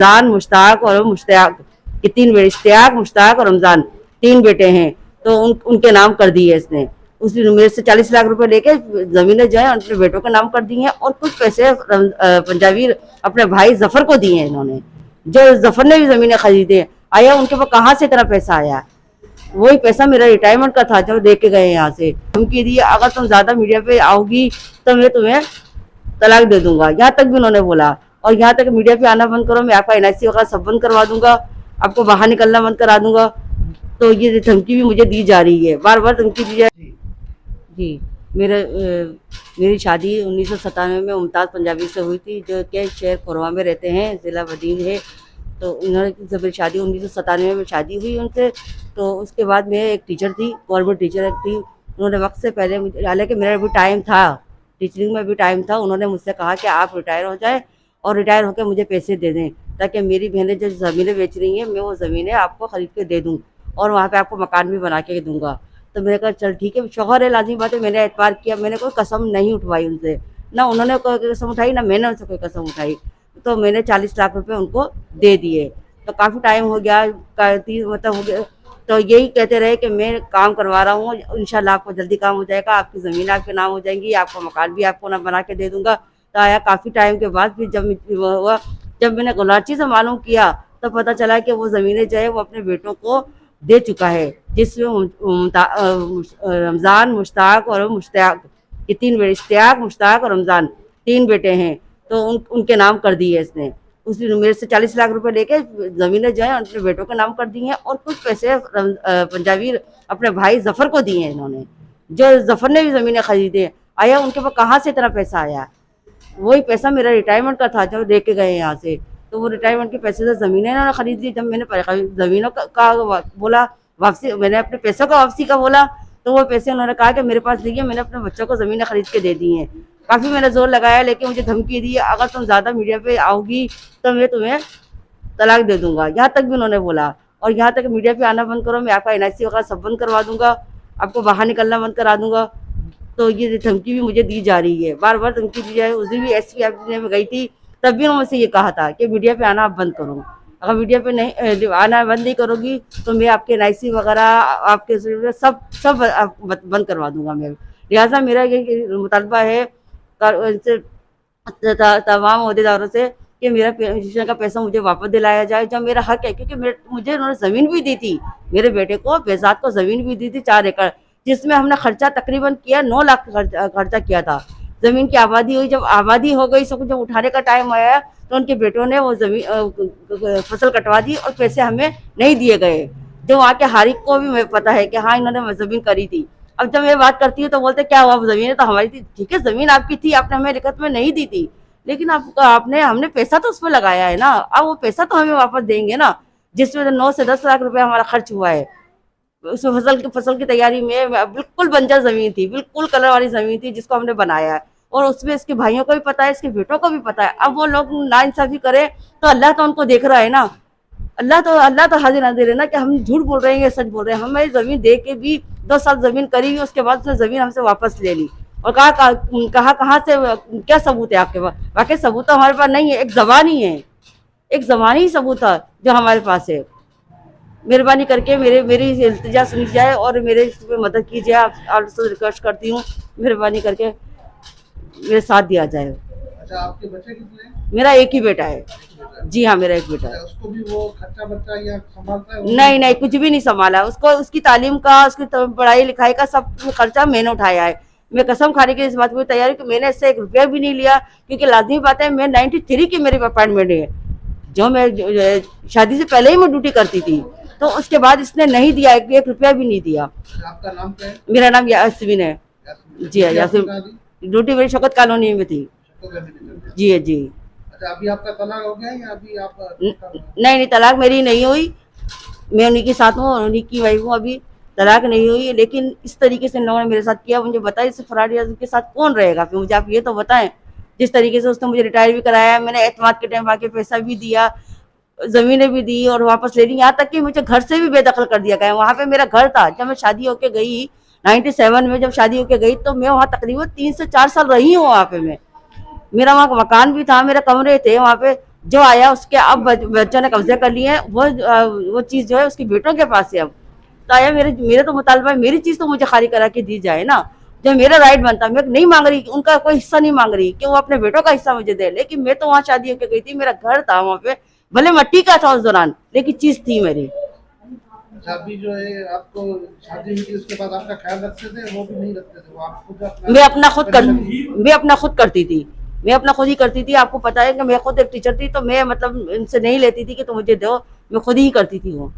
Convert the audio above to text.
रमजान, मुश्ताक और मुश्ताक, ये तीन बेटे, इश्तियाक, मुश्ताक और रमजान, तीन बेटे हैं। तो उनके नाम कर दिए इसने। उस मेरे से 40 लाख रुपए लेके जमीनें जो है अपने बेटों के नाम कर दी हैं, और कुछ पैसे पंजाबी अपने भाई जफर को दिए हैं इन्होंने। जो जफर ने भी जमीनें खरीदे, आया उनके पास कहाँ से इतना पैसा आया? वही पैसा मेरा रिटायरमेंट का था जो दे के गए यहाँ से। धमकी दी, अगर तुम ज्यादा मीडिया पे आओगी तो मैं तुम्हें तलाक दे दूंगा, यहाँ तक भी उन्होंने बोला। और यहाँ तक मीडिया पे आना बंद करो, मैं आपका एनआईसी वगैरह सब बंद करवा दूंगा, आपको बाहर निकलना बंद करा दूंगा। तो ये धमकी भी मुझे दी जा रही है, बार बार धमकी दी जा रही है। जी, मेरी शादी 1997 में मुमताज़ पंजाबी से हुई थी, जो कि शहर खोरवा में रहते हैं, ज़िला बदीन है। तो इन्होंने जब मेरी शादी 1997 में शादी हुई उनसे, तो उसके बाद मैं एक टीचर थी, गवर्नमेंट टीचर थी। उन्होंने वक्त से पहले मुझे, हालांकि मेरा भी टाइम था, टीचरिंग में भी टाइम था, उन्होंने मुझसे कहा कि आप रिटायर हो जाए और रिटायर होकर मुझे पैसे दे दें, ताकि मेरी बहनें जो ज़मीनें बेच रही हैं मैं वो ज़मीनें आपको ख़रीद के दे दूँ और वहाँ पे आपको मकान भी बना के दूँगा। तो मैंने कहा चल ठीक है, शौहर है, लाज़मी बात है। मैंने एतबार किया, मैंने कोई कसम नहीं उठवाई उनसे, ना उन्होंने कोई कसम उठाई, ना मैंने उनसे कोई कसम उठाई। तो मैंने 40 लाख रुपए उनको दे दिए। तो काफ़ी टाइम हो गया, मतलब हो गया। तो यही कहते रहे कि मैं काम करवा रहा हूँ, इंशाल्लाह आपको जल्दी काम हो जाएगा, आपकी ज़मीन आपके नाम हो जाएंगी, आपका मकान भी आपको ना बना के दे दूँगा। तो आया काफ़ी टाइम के बाद फिर जब हुआ, जब मैंने गुलाची से मालूम किया तो पता चला कि वो ज़मीनें जो है वो अपने बेटों को दे चुका है, जिसमें रमज़ान, मुश्ताक और मुश्ताक, ये तीन बेटे, इश्तियाक, मुश्ताक और रमज़ान, तीन बेटे हैं। तो उनके नाम कर दिए इसने। उस मेरे से 40 लाख रुपए लेके ज़मीनें जो है अपने बेटों के नाम कर दी हैं, और कुछ पैसे पंजाबी अपने भाई जफर को दिए हैं इन्होंने। जो जफर ने भी ज़मीनें खरीदे, आया उनके पास कहाँ से इतना पैसा आया? वही पैसा मेरा रिटायरमेंट का था जो दे के गए यहाँ से। तो वो रिटायरमेंट के पैसे से ज़मीनें इन्होंने खरीद ली। जब मैंने ज़मीनों का बोला वापसी, मैंने अपने पैसों का वापसी का बोला, तो वो पैसे उन्होंने कहा कि मेरे पास नहीं है, मैंने अपने बच्चों को ज़मीनें खरीद के दे दी हैं। काफ़ी मैंने जोर लगाया, लेकिन मुझे धमकी दी, अगर तुम ज़्यादा मीडिया पे आओगी तो मैं तुम्हें तलाक दे दूंगा, यहाँ तक भी उन्होंने बोला। और यहाँ तक मीडिया पे आना बंद करो, मैं आपका एनआईसी वगैरह सब बंद करवा दूंगा, आपको बाहर निकलना बंद करा दूंगा। तो ये धमकी भी मुझे दी जा रही है, बार बार धमकी दी जा रही है। उस दिन भी एसपी ऑफिस में गई थी, तब भी उन्होंने मुझसे ये कहा था कि मीडिया पे आना आप बंद करो, अगर मीडिया पे नहीं आना बंद नहीं करोगी तो मैं आपके एनआईसी वगैरह आपके सब बंद करवा दूंगा मैं। लिहाजा मेरा ये मुतालबा है तमाम अहदेदारों से कि मेरा पेंशन का पैसा मुझे वापस दिलाया जाए, जो मेरा हक है। क्योंकि मुझे उन्होंने ज़मीन भी दी थी, मेरे बेटे को बेजात को ज़मीन भी दी थी 4 एकड़, जिसमें हमने खर्चा तकरीबन किया 9 लाख खर्चा किया था। ज़मीन की आबादी हुई, जब आबादी हो गई, सब जब उठाने का टाइम आया तो उनके बेटों ने वो ज़मीन फसल कटवा दी और पैसे हमें नहीं दिए गए। जो वहाँ के हारिक को भी पता है कि हाँ इन्होंने ज़मीन करी थी। अब जब मैं बात करती हूँ तो बोलते क्या हुआ, ज़मीन तो हमारी थी। ठीक है, ज़मीन आपकी थी, आपने हमें लिखत में नहीं दी थी, लेकिन हमने पैसा तो उसमें लगाया है ना। अब वो पैसा तो हमें वापस देंगे ना, जिसमें 9 से 10 लाख रुपए हमारा खर्च हुआ है। उसमें फसल की तैयारी में बिल्कुल बंजर ज़मीन थी, बिल्कुल कलर वाली ज़मीन थी, जिसको हमने बनाया है। और उसमें इसके भाइयों को भी पता है, इसके बेटों को भी पता है। अब वो लोग नाइंसाफ़ी करें तो अल्लाह तो उनको देख रहा है ना, अल्लाह तो हाजिर नाज़िर है ना, कि हम झूठ बोल रहे हैं या सच बोल रहे हैं। हमें ज़मीन दे के भी 2 साल ज़मीन करी हुई, उसके बाद उसने ज़मीन हमसे वापस ले ली और कहा कहाँ से क्या सबूत है आपके पास? वाकई सबूत तो हमारे पास नहीं है, एक ज़बानी है, एक ज़बानी सबूत है जो हमारे पास है। मेहरबानी करके मेरी इल्तिजा सुनी जाए और मेरे इसमें मदद की जाए। आपसे रिक्वेस्ट करती हूँ, मेहरबानी करके मेरे साथ दिया जाए। अच्छा, आपके बच्चे कितने हैं? मेरा एक ही बेटा है। जी हाँ, मेरा एक बेटा है। उसको भी वो खर्चा बर्चा या संभालता है? नहीं, कुछ भी नहीं संभाला उसको। उसकी तालीम का, उसकी पढ़ाई लिखाई का सब खर्चा मैंने उठाया है। मैं कसम खाने की इस बात में तैयार हूँ कि मैंने इससे 1 रुपया भी नहीं लिया, क्योंकि लाजमी बात है, मैं 93 की मेरी अपॉइंटमेंट है, जो मैं शादी से पहले ही मैं ड्यूटी करती थी। तो उसके बाद इसने नहीं दिया, 1 रुपया भी नहीं दिया। आपका नाम क्या है? मेरा नाम यास्मीन है। जी हाँ, यास्मीन। ड्यूटी मेरी शौकत कॉलोनी में थी। जी जी। अच्छा, अभी आपका तलाक हो गया या अभी आप? नहीं, तलाक मेरी नहीं हुई, मैं उन्हीं के साथ हूँ, उन्हीं की वाइफ हूँ। अभी तलाक नहीं हुई, लेकिन इस तरीके से इन लोगों ने मेरे साथ किया, मुझे बताइए इससे फराडिया के साथ कौन रहेगा? फिर मुझे आप ये तो बताएं। जिस तरीके से उसने मुझे रिटायर भी कराया, मैंने एतमाद के टाइम आके पैसा भी दिया, ज़मीनें भी दी और वापस ले ली, यहाँ तक कि मुझे घर से भी बेदखल कर दिया गया। वहाँ पे मेरा घर था, जब मैं शादी होके गई 97 में, जब शादी होके गई तो मैं वहाँ तकरीबन 3 से 4 साल रही हूँ। वहाँ पे मेरा वहाँ मकान भी था, मेरे कमरे थे वहाँ पे, जो आया उसके अब बच्चों ने कब्जे कर लिए हैं, वो चीज जो है उसकी बेटों के पास है अब। तो आया मेरे तो मुतालबा है, मेरी चीज तो मुझे खाली करा के दी जाए ना, जो मेरा राइट बनता है। मैं नहीं मांग रही, उनका कोई हिस्सा नहीं मांग रही कि वो अपने बेटों का हिस्सा मुझे दे, लेकिन मैं तो वहाँ शादी होकर गई थी, मेरा घर था वहाँ पे, भले मट्टी का था उस दौरान, लेकिन चीज थी मेरी। अच्छा अभी जो है आपको शादी हुई थी उसके बाद आपका ख्याल रखते थे, वो भी नहीं रखते थे, वो आप खुद मैं अपना खुद करती थी, मैं अपना खुद ही करती थी। आपको पता है कि मैं खुद एक टीचर थी, तो मैं मतलब इनसे नहीं लेती थी कि तुम मुझे दो, मैं खुद ही करती थी वो।